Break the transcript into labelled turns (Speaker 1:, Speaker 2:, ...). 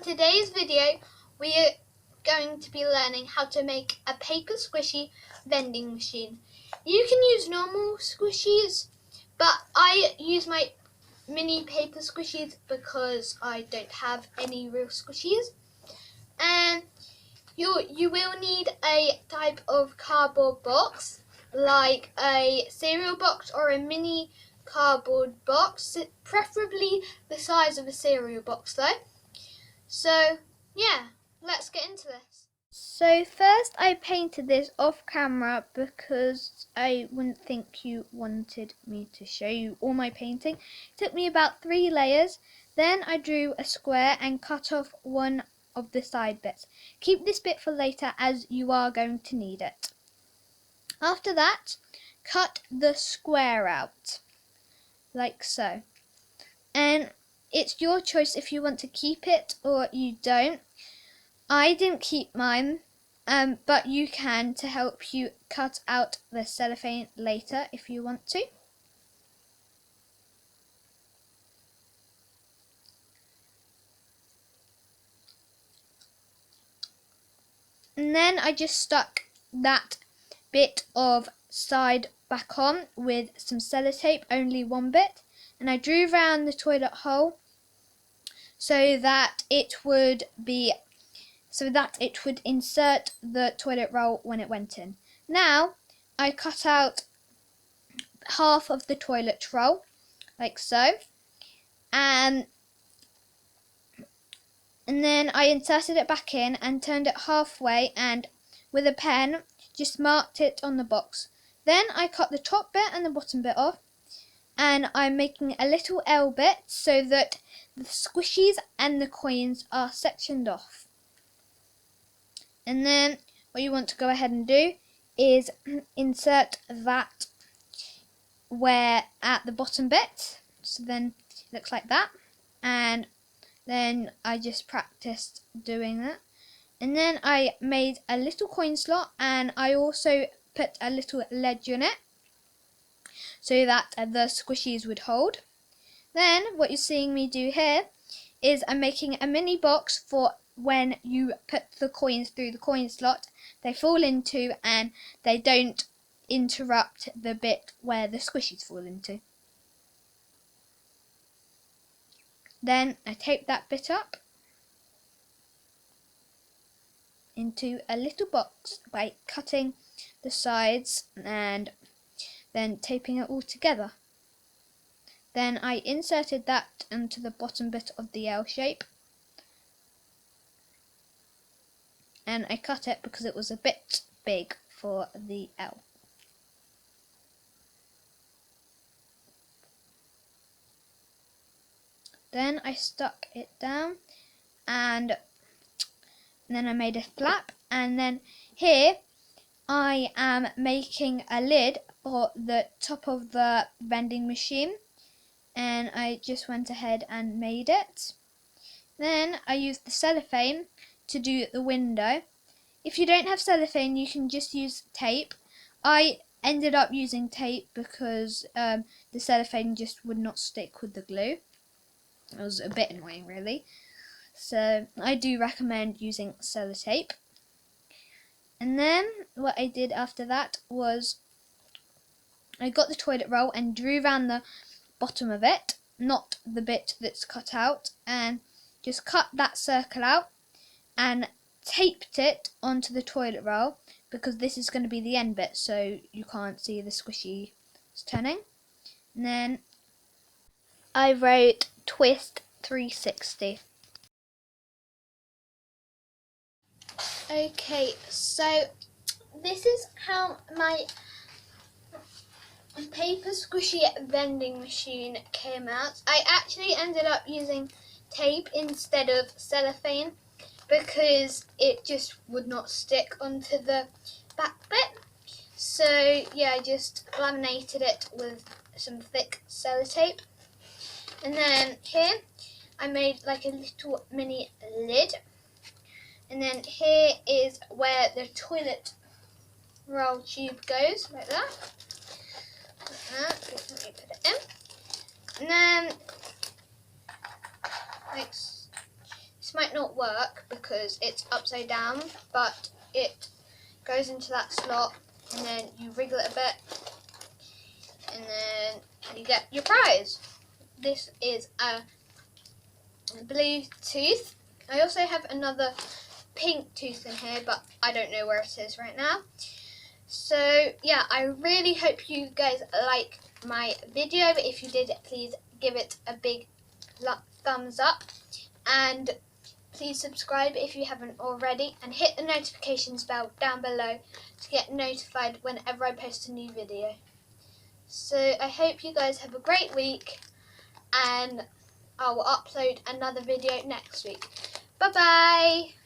Speaker 1: today's video we are going to be learning how to make a paper squishy vending machine. You can use normal squishies, but I use my mini paper squishies because I don't have any real squishies. And you will need a type of cardboard box, like a cereal box or a mini cardboard box, preferably the size of a cereal box though. So yeah, let's get into this. So first I painted this off camera because I wouldn't think you wanted me to show you all my painting. It took me about 3 layers. Then I drew a square and cut off one of the side bits. Keep this bit for later as you are going to need it. After that, cut the square out like so. And it's your choice if you want to keep it or you don't. I didn't keep mine, but you can to help you cut out the cellophane later if you want to. And then I just stuck that bit of side back on with some sellotape, only one bit, and I drew around the toilet hole so that it would insert the toilet roll when it went in. Now I cut out half of the toilet roll like so, and then I inserted it back in and turned it halfway, and with a pen just marked it on the box. Then I cut the top bit and the bottom bit off, and I'm making a little L bit so that the squishies and the coins are sectioned off. And then what you want to go ahead and do is insert that where at the bottom bit, so then it looks like that. And then I just practiced doing that, and then I made a little coin slot, and I also put a little ledge on it so that the squishies would hold. Then what you're seeing me do here is I'm making a mini box for when you put the coins through the coin slot, they fall into and they don't interrupt the bit where the squishies fall into. Then I tape that bit up into a little box by cutting the sides and then taping it all together. Then I inserted that into the bottom bit of the L shape, and I cut it because it was a bit big for the L. Then I stuck it down, and then I made a flap, and then here I am making a lid for the top of the vending machine, and I just went ahead and made it. Then I used the cellophane to do the window. If you don't have cellophane, you can just use tape. I ended up using tape because the cellophane just would not stick with the glue. It was a bit annoying really. So I do recommend using sellotape. And then what I did after that was I got the toilet roll and drew around the bottom of it, not the bit that's cut out, and just cut that circle out and taped it onto the toilet roll because this is going to be the end bit so you can't see the squishy turning. And then I wrote twist 360. Okay, so this is how my paper squishy vending machine came out. I actually ended up using tape instead of cellophane because it just would not stick onto the back bit. So yeah, I just laminated it with some thick sellotape. And then here I made like a little mini lid. And then here is where the toilet roll tube goes, like that. Let me put it in. And then, like This might not work because it's upside down, but it goes into that slot and then you wriggle it a bit and then you get your prize. This is a blue tooth. I also have another pink tooth in here, but I don't know where it is right now. So yeah, I really hope you guys like my video. If you did, please give it a big thumbs up, and please subscribe if you haven't already, and hit the notifications bell down below to get notified whenever I post a new video. So I hope you guys have a great week, and I will upload another video next week. Bye bye!